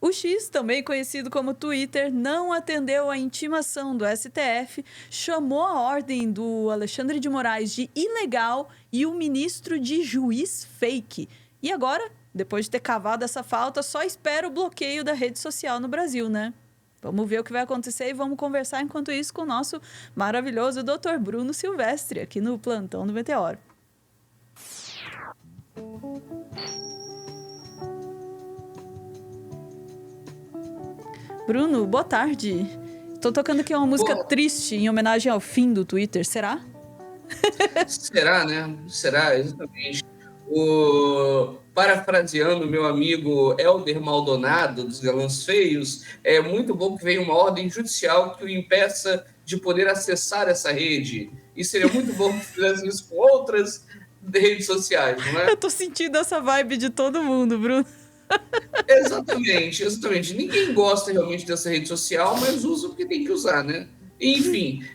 O X, também conhecido como Twitter, não atendeu à intimação do STF, chamou a ordem do Alexandre de Moraes de ilegal e o ministro de juiz fake. E agora, depois de ter cavado essa falta, só espera o bloqueio da rede social no Brasil, né? Vamos ver o que vai acontecer e vamos conversar enquanto isso com o nosso maravilhoso Dr. Bruno Silvestre, aqui no Plantão do Meteoro. Bruno, boa tarde. Tô tocando aqui uma música triste em homenagem ao fim do Twitter, será? Será, né? Será, exatamente. Parafraseando meu amigo Helder Maldonado, dos Galãs Feios, é muito bom que venha uma ordem judicial que o impeça de poder acessar essa rede. E seria muito bom que fizesse isso com outras redes sociais, não é? Eu tô sentindo essa vibe de todo mundo, Bruno. Exatamente, exatamente. Ninguém gosta realmente dessa rede social, mas usa porque tem que usar, né? Enfim,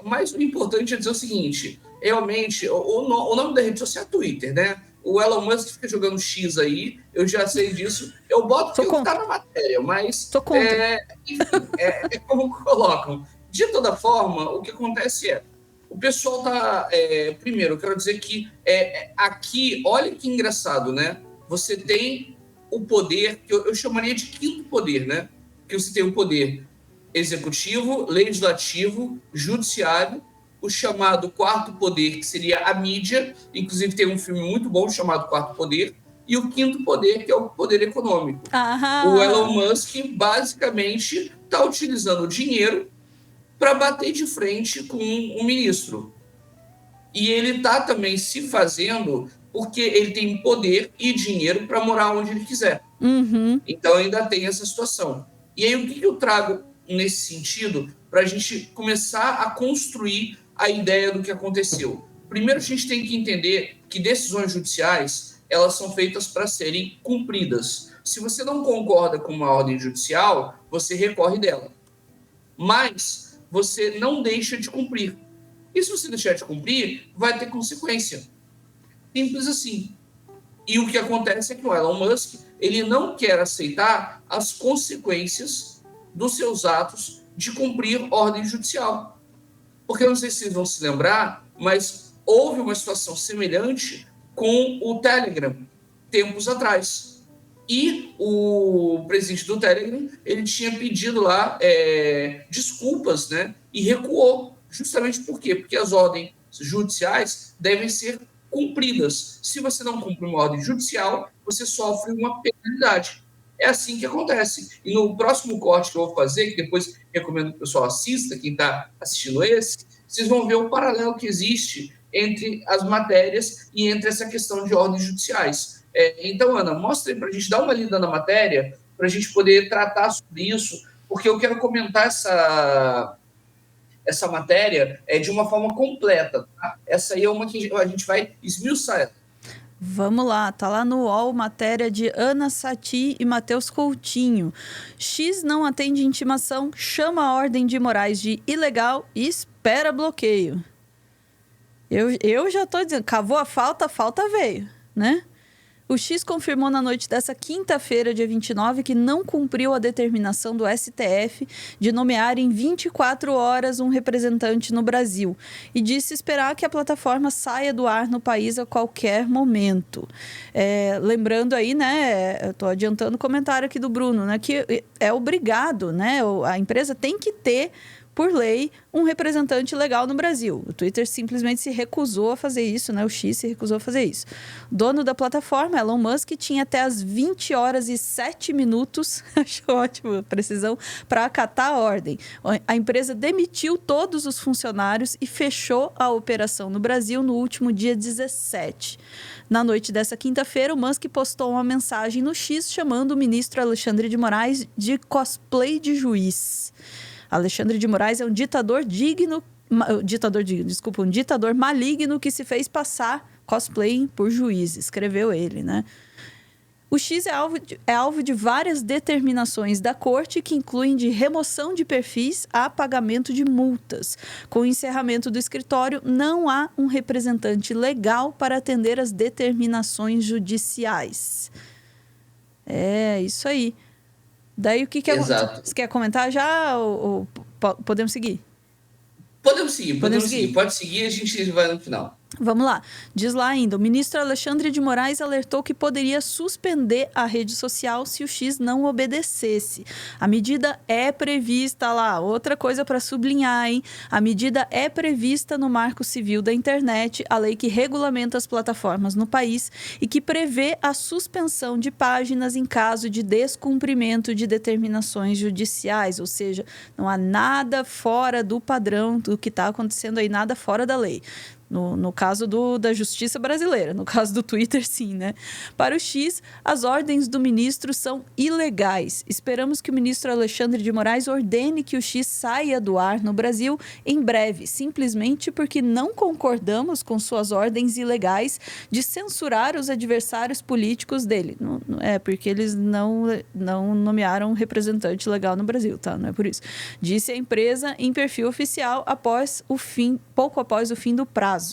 mas o importante é dizer o seguinte: realmente, o nome da rede social é Twitter, né? O Elon Musk fica jogando X aí, eu já sei disso. Eu boto porque está na matéria, mas Sou contra. enfim, é como colocam. De toda forma, o que acontece o pessoal tá. Primeiro, eu quero dizer que aqui, olha que engraçado, né? Você tem o poder, que eu chamaria de quinto poder, né? Que você tem o poder executivo, legislativo, judiciário, o chamado quarto poder, que seria a mídia, inclusive tem um filme muito bom chamado Quarto Poder, e o quinto poder, que é o poder econômico. O Elon Musk, basicamente, está utilizando o dinheiro para bater de frente com um ministro. E ele está também se fazendo porque ele tem poder e dinheiro para morar onde ele quiser. Uhum. Então ainda tem essa situação. E aí o que eu trago nesse sentido para a gente começar a construir a ideia do que aconteceu? Primeiro a gente tem que entender que decisões judiciais elas são feitas para serem cumpridas. Se você não concorda com uma ordem judicial, você recorre dela. Mas você não deixa de cumprir. E se você deixar de cumprir, vai ter consequência. Simples assim. E o que acontece é que o Elon Musk ele não quer aceitar as consequências dos seus atos de cumprir ordem judicial. Porque eu não sei se vocês vão se lembrar, mas houve uma situação semelhante com o Telegram, tempos atrás. E o presidente do Telegram ele tinha pedido lá desculpas, né? E recuou. Justamente por quê? Porque as ordens judiciais devem ser cumpridas. Se você não cumpre uma ordem judicial, você sofre uma penalidade. É assim que acontece. E no próximo corte que eu vou fazer, que depois recomendo que o pessoal assista, quem está assistindo esse, vocês vão ver o paralelo que existe entre as matérias e entre essa questão de ordens judiciais. Então, Ana, mostra aí para a gente dar uma lida na matéria, para a gente poder tratar sobre isso, porque eu quero comentar essa matéria de uma forma completa. Tá? Essa aí é uma que a gente vai esmiuçar ela. Vamos lá, tá lá no UOL, matéria de Ana Sati e Matheus Coutinho. X não atende intimação, chama a ordem de Moraes de ilegal e espera bloqueio. Eu já tô dizendo, cavou a falta veio, né? O X confirmou na noite dessa quinta-feira, dia 29, que não cumpriu a determinação do STF de nomear em 24 horas um representante no Brasil e disse esperar que a plataforma saia do ar no país a qualquer momento. Lembrando aí, né, eu estou adiantando o comentário aqui do Bruno, né, que é obrigado, né, a empresa tem que ter por lei, um representante legal no Brasil. O Twitter simplesmente se recusou a fazer isso, né? O X se recusou a fazer isso. Dono da plataforma, Elon Musk, tinha até as 20 horas e 7 minutos, acho ótimo a precisão, para acatar a ordem. A empresa demitiu todos os funcionários e fechou a operação no Brasil no último dia 17. Na noite dessa quinta-feira, o Musk postou uma mensagem no X chamando o ministro Alexandre de Moraes de cosplay de juiz. Alexandre de Moraes é um ditador um ditador maligno que se fez passar cosplay por juiz, escreveu ele, né? O X é alvo de várias determinações da corte que incluem de remoção de perfis a pagamento de multas. Com o encerramento do escritório, não há um representante legal para atender as determinações judiciais. É isso aí. Daí o que Exato. você quer comentar já ou podemos seguir? Podemos seguir. Pode seguir, a gente vai no final. Vamos lá. Diz lá ainda, o ministro Alexandre de Moraes alertou que poderia suspender a rede social se o X não obedecesse. A medida é prevista lá, outra coisa para sublinhar, hein? A medida é prevista no Marco Civil da Internet, a lei que regulamenta as plataformas no país e que prevê a suspensão de páginas em caso de descumprimento de determinações judiciais, ou seja, não há nada fora do padrão do que está acontecendo aí, nada fora da lei. No caso da justiça brasileira, no caso do Twitter, sim, né? Para o X, as ordens do ministro são ilegais. Esperamos que o ministro Alexandre de Moraes ordene que o X saia do ar no Brasil em breve, simplesmente porque não concordamos com suas ordens ilegais de censurar os adversários políticos dele. Porque eles não nomearam um representante legal no Brasil, tá? Não é por isso. Disse a empresa em perfil oficial pouco após o fim do prazo.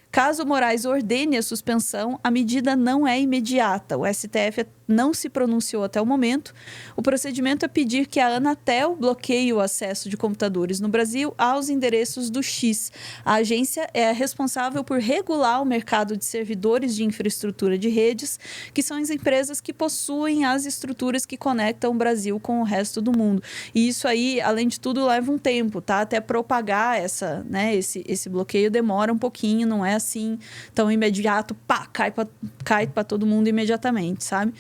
Caso Moraes ordene a suspensão, a medida não é imediata. O STF não se pronunciou até o momento. O procedimento é pedir que a Anatel bloqueie o acesso de computadores no Brasil aos endereços do X. A agência é responsável por regular o mercado de servidores de infraestrutura de redes, que são as empresas que possuem as estruturas que conectam o Brasil com o resto do mundo. E isso aí, além de tudo, leva um tempo, tá? Até propagar esse bloqueio demora um pouquinho, não é assim tão imediato, cai para todo mundo imediatamente, sabe?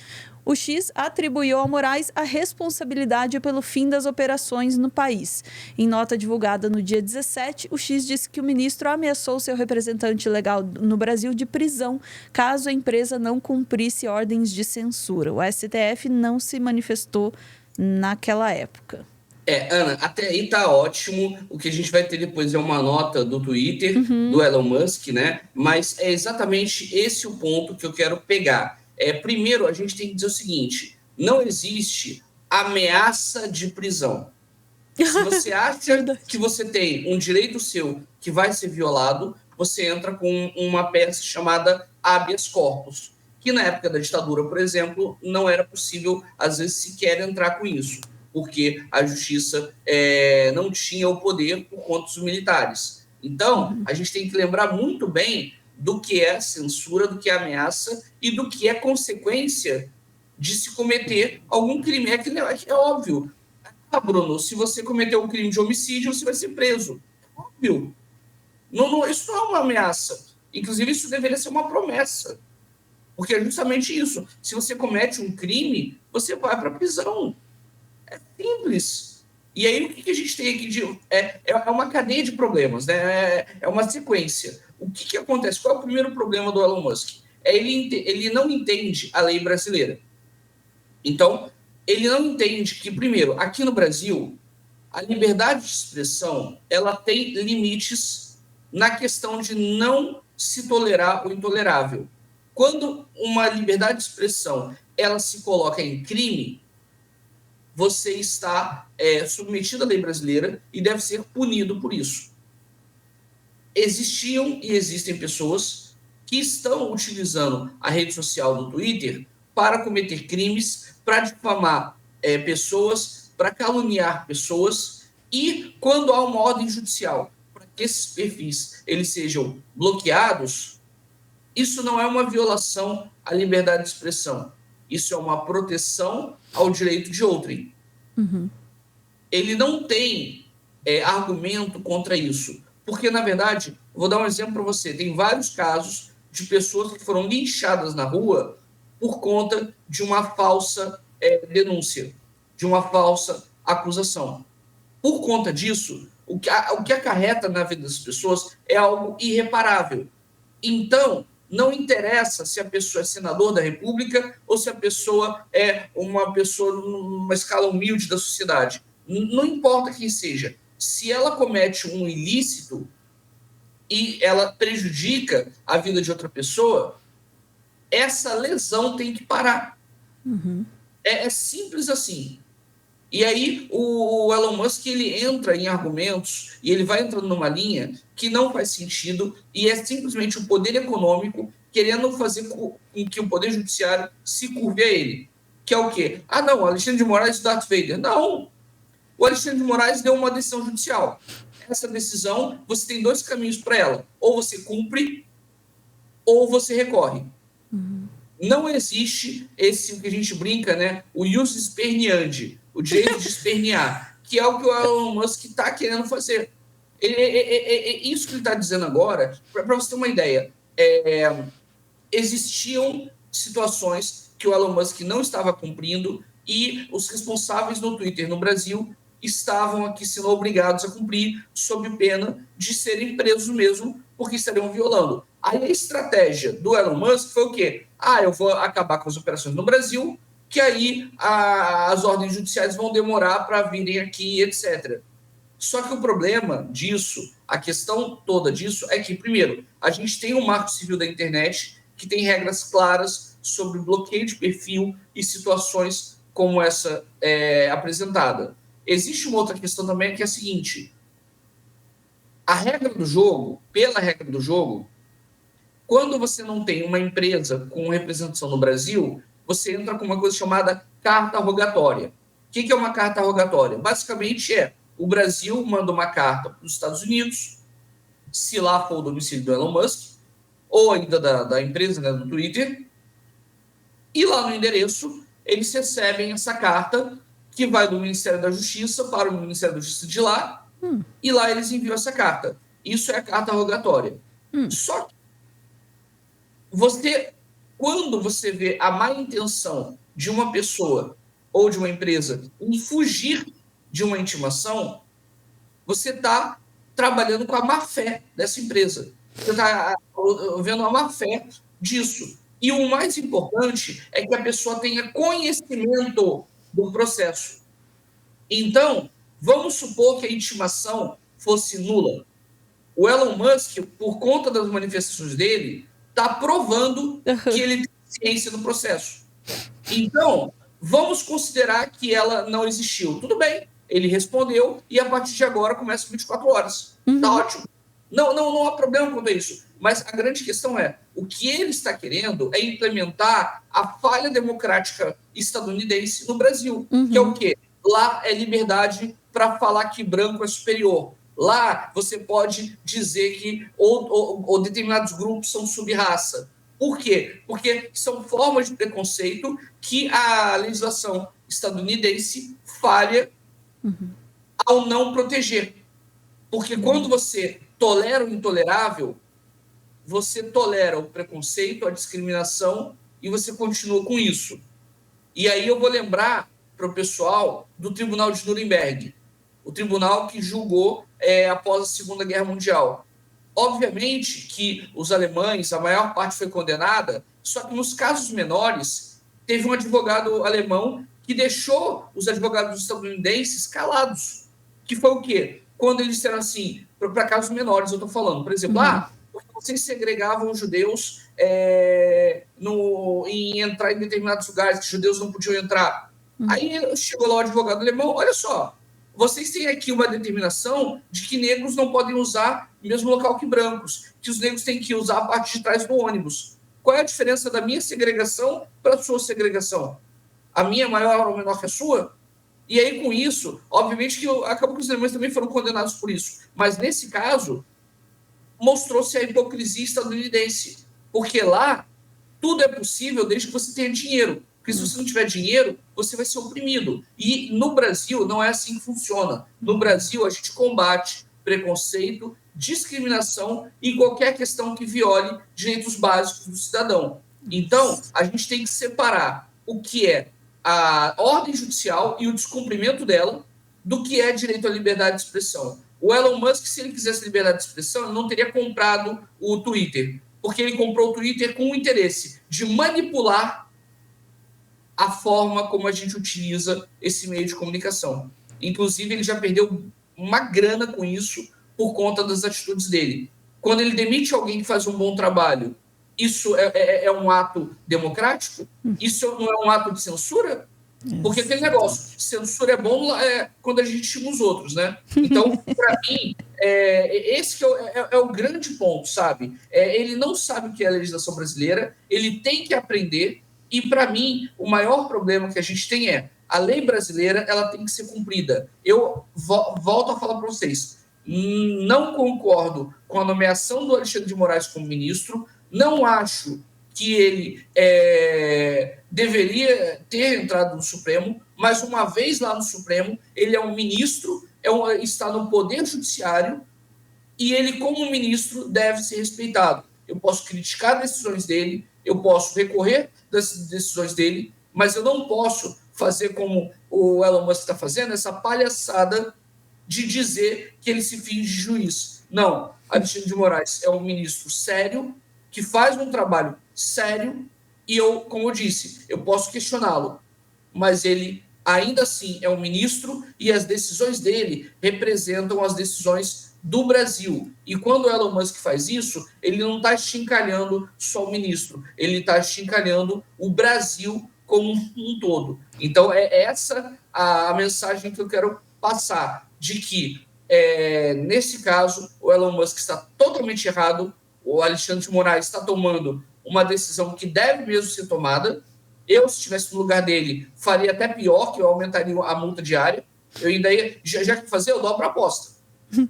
O X atribuiu a Moraes a responsabilidade pelo fim das operações no país. Em nota divulgada no dia 17, o X disse que o ministro ameaçou seu representante legal no Brasil de prisão caso a empresa não cumprisse ordens de censura. O STF não se manifestou naquela época. Ana, até aí tá ótimo. O que a gente vai ter depois é uma nota do Twitter, do Elon Musk, né? Mas é exatamente esse o ponto que eu quero pegar. Primeiro, a gente tem que dizer o seguinte: não existe ameaça de prisão. Se você acha que você tem um direito seu que vai ser violado, você entra com uma peça chamada habeas corpus, que na época da ditadura, por exemplo, não era possível, às vezes, sequer entrar com isso, porque a justiça não tinha o poder por conta dos militares. Então, a gente tem que lembrar muito bem do que é censura, do que é ameaça e do que é consequência de se cometer algum crime. É óbvio. Bruno, se você cometer um crime de homicídio, você vai ser preso. É óbvio. Isso não é uma ameaça. Inclusive, isso deveria ser uma promessa. Porque é justamente isso. Se você comete um crime, você vai para a prisão. É simples. E aí, o que a gente tem aqui? É uma cadeia de problemas, né? É uma sequência. O que acontece? Qual é o primeiro problema do Elon Musk? Ele não entende a lei brasileira. Então, ele não entende que, primeiro, aqui no Brasil, a liberdade de expressão ela tem limites na questão de não se tolerar o intolerável. Quando uma liberdade de expressão ela se coloca em crime, você está submetido à lei brasileira e deve ser punido por isso. Existiam e existem pessoas que estão utilizando a rede social do Twitter para cometer crimes, para difamar pessoas, para caluniar pessoas, e quando há uma ordem judicial para que esses perfis eles sejam bloqueados, isso não é uma violação à liberdade de expressão. Isso é uma proteção ao direito de outrem. Uhum. Ele não tem argumento contra isso. Porque, na verdade, vou dar um exemplo para você. Tem vários casos de pessoas que foram linchadas na rua por conta de uma falsa denúncia, de uma falsa acusação. Por conta disso, o que acarreta na vida das pessoas é algo irreparável. Então, não interessa se a pessoa é senador da República ou se a pessoa é uma pessoa numa escala humilde da sociedade. Não importa quem seja. Se ela comete um ilícito e ela prejudica a vida de outra pessoa, essa lesão tem que parar. Uhum. É simples assim. E aí o Elon Musk ele entra em argumentos e ele vai entrando numa linha que não faz sentido e é simplesmente o poder econômico querendo fazer com que o poder judiciário se curve a ele. que é o quê? Ah, não, o Alexandre de Moraes e o Darth Vader. Não, o Alexandre de Moraes deu uma decisão judicial. Essa decisão, você tem 2 caminhos para ela. Ou você cumpre, ou você recorre. Não existe esse que a gente brinca, né? O ius esperneandi, o direito de espernear, que é o que o Elon Musk está querendo fazer. Isso que ele está dizendo agora, para você ter uma ideia, existiam situações que o Elon Musk não estava cumprindo e os responsáveis no Twitter no Brasil estavam aqui sendo obrigados a cumprir sob pena de serem presos mesmo, porque estariam violando. Aí a estratégia do Elon Musk foi o quê? Ah, eu vou acabar com as operações no Brasil, que aí as ordens judiciais vão demorar para virem aqui, etc. Só que o problema disso, a questão toda disso, é que, primeiro, a gente tem um marco civil da internet que tem regras claras sobre bloqueio de perfil e situações como essa apresentada. Existe uma outra questão também que é a seguinte: a regra do jogo, pela regra do jogo, quando você não tem uma empresa com representação no Brasil, você entra com uma coisa chamada carta rogatória. O que é uma carta rogatória? Basicamente o Brasil manda uma carta para os Estados Unidos, se lá for o domicílio do Elon Musk, ou ainda da empresa, né, do Twitter, e lá no endereço eles recebem essa carta que vai do Ministério da Justiça para o Ministério da Justiça de lá, e lá eles enviam essa carta. Isso é a carta rogatória. Só que quando você vê a má intenção de uma pessoa ou de uma empresa em fugir de uma intimação, você está trabalhando com a má-fé dessa empresa. Você está vendo a má-fé disso. E o mais importante é que a pessoa tenha conhecimento do processo. Então, vamos supor que a intimação fosse nula. O Elon Musk, por conta das manifestações dele, está provando que ele tem ciência do processo. Então, vamos considerar que ela não existiu. Tudo bem, ele respondeu e a partir de agora começa 24 horas. Tá ótimo. Não há problema quanto a isso. Mas a grande questão é, o que ele está querendo é implementar a falha democrática estadunidense no Brasil, que é o quê? Lá é liberdade para falar que branco é superior. Lá você pode dizer que ou determinados grupos são sub-raça. Por quê? Porque são formas de preconceito que a legislação estadunidense falha ao não proteger. Porque quando você tolera o intolerável, você tolera o preconceito, a discriminação, e você continua com isso. E aí eu vou lembrar para o pessoal do Tribunal de Nuremberg, o tribunal que julgou após a Segunda Guerra Mundial. Obviamente que os alemães, a maior parte foi condenada, só que nos casos menores, teve um advogado alemão que deixou os advogados estadunidenses calados. Que foi o quê? Quando eles disseram assim, para casos menores, eu estou falando, por exemplo, porque vocês segregavam os judeus em entrar em determinados lugares que os judeus não podiam entrar. Aí chegou lá o advogado alemão, olha só, vocês têm aqui uma determinação de que negros não podem usar o mesmo local que brancos, que os negros têm que usar a parte de trás do ônibus. Qual é a diferença da minha segregação para a sua segregação? A minha é maior ou menor que a sua? E aí, com isso, obviamente que acabou que os alemães também foram condenados por isso. Mas, nesse caso, mostrou-se a hipocrisia estadunidense. Porque lá, tudo é possível desde que você tenha dinheiro. Porque se você não tiver dinheiro, você vai ser oprimido. E no Brasil, não é assim que funciona. No Brasil, a gente combate preconceito, discriminação e qualquer questão que viole direitos básicos do cidadão. Então, a gente tem que separar o que é a ordem judicial e o descumprimento dela do que é direito à liberdade de expressão. O Elon Musk, se ele quisesse liberdade de expressão, ele não teria comprado o Twitter, porque ele comprou o Twitter com o interesse de manipular a forma como a gente utiliza esse meio de comunicação. Inclusive, ele já perdeu uma grana com isso por conta das atitudes dele. Quando ele demite alguém que faz um bom trabalho, isso é um ato democrático? Isso não é um ato de censura? Porque aquele negócio, censura é bom quando a gente estima os outros, né? Então, para mim, esse que é o grande ponto, sabe? Ele não sabe o que é a legislação brasileira, ele tem que aprender, E, para mim, o maior problema que a gente tem é a lei brasileira, ela tem que ser cumprida. Eu volto a falar para vocês, não concordo com a nomeação do Alexandre de Moraes como ministro, não acho que ele deveria ter entrado no Supremo, mas uma vez lá no Supremo, ele é um ministro, está no Poder Judiciário, e ele, como ministro, deve ser respeitado. Eu posso criticar decisões dele, eu posso recorrer das decisões dele, mas eu não posso fazer como o Elon Musk está fazendo, essa palhaçada de dizer que ele se finge juiz. Não, Alexandre de Moraes é um ministro sério, que faz um trabalho sério, e eu, como eu disse, eu posso questioná-lo, mas ele ainda assim é um ministro e as decisões dele representam as decisões do Brasil. E quando o Elon Musk faz isso, ele não está chincalhando só o ministro, ele está chincalhando o Brasil como um todo. Então, é essa a mensagem que eu quero passar, de que, nesse caso, o Elon Musk está totalmente errado, o Alexandre de Moraes está tomando uma decisão que deve mesmo ser tomada. Eu, se estivesse no lugar dele, faria até pior, que eu aumentaria a multa diária. Eu ainda ia, já que fazer, eu dobro a aposta.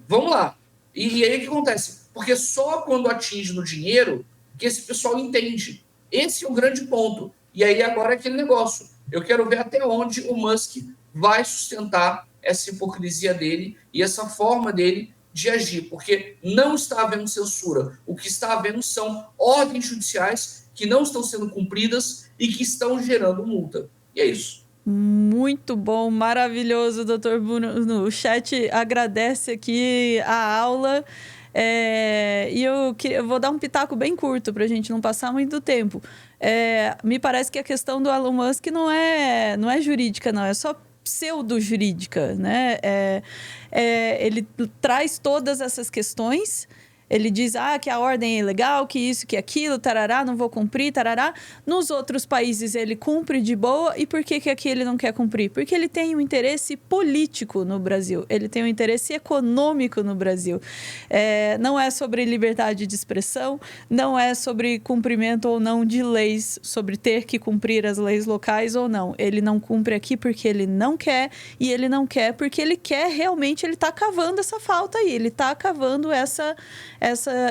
Vamos lá. E aí o que acontece? Porque só quando atinge no dinheiro que esse pessoal entende. Esse é o grande ponto. E aí agora é aquele negócio. Eu quero ver até onde o Musk vai sustentar essa hipocrisia dele e essa forma dele de agir, porque não está havendo censura. O que está havendo são ordens judiciais que não estão sendo cumpridas e que estão gerando multa. E é isso. Muito bom, maravilhoso, doutor Bruno. O chat agradece aqui a aula. E eu vou dar um pitaco bem curto para a gente não passar muito tempo. Me parece que a questão do Elon Musk não é jurídica, não, é só pseudo-jurídica, né? Ele traz todas essas questões. Ele diz que a ordem é ilegal, que isso, que aquilo, tarará, não vou cumprir, tarará. Nos outros países ele cumpre de boa. E por que aqui ele não quer cumprir? Porque ele tem um interesse político no Brasil. Ele tem um interesse econômico no Brasil. Não é sobre liberdade de expressão, não é sobre cumprimento ou não de leis, sobre ter que cumprir as leis locais ou não. Ele não cumpre aqui porque ele não quer, e ele não quer porque ele quer realmente, ele está cavando essa falta aí, ele está cavando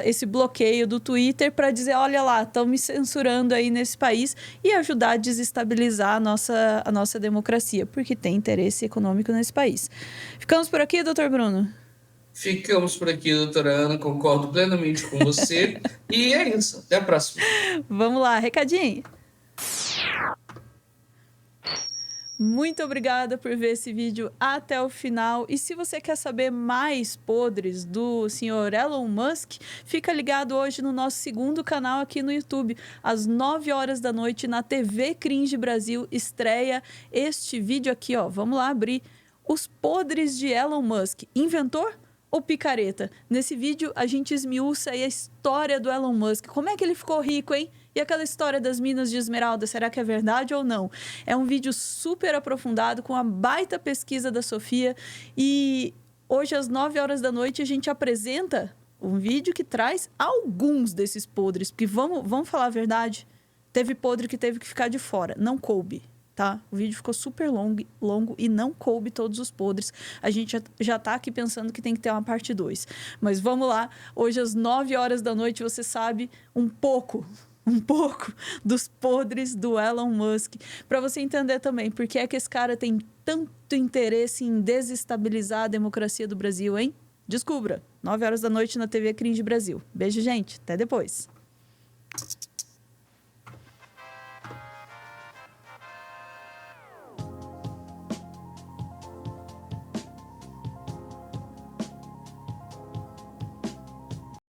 esse bloqueio do Twitter para dizer, olha lá, estão me censurando aí nesse país, e ajudar a desestabilizar a nossa democracia, porque tem interesse econômico nesse país. Ficamos por aqui, doutor Bruno? Ficamos por aqui, doutora Ana, concordo plenamente com você. E é isso, até a próxima. Vamos lá, recadinho. Muito obrigada por ver esse vídeo até o final. E se você quer saber mais podres do senhor Elon Musk, fica ligado hoje no nosso segundo canal aqui no YouTube. Às 9 horas da noite, na TV Cringe Brasil, estreia este vídeo aqui, ó. Vamos lá abrir. Os podres de Elon Musk. Inventor ou picareta? Nesse vídeo, a gente esmiuça aí a história do Elon Musk. Como é que ele ficou rico, hein? E aquela história das minas de esmeralda, será que é verdade ou não? É um vídeo super aprofundado, com a baita pesquisa da Sofia. E hoje, às 9 horas da noite, a gente apresenta um vídeo que traz alguns desses podres. Porque vamos falar a verdade, teve podre que teve que ficar de fora, não coube. Tá? O vídeo ficou super longo e não coube todos os podres. A gente já tá aqui pensando que tem que ter uma parte 2. Mas vamos lá. Hoje, às 9 horas da noite, você sabe um pouco dos podres do Elon Musk. Para você entender também por que é que esse cara tem tanto interesse em desestabilizar a democracia do Brasil, hein? Descubra. 9 horas da noite na TV Cringe Brasil. Beijo, gente. Até depois.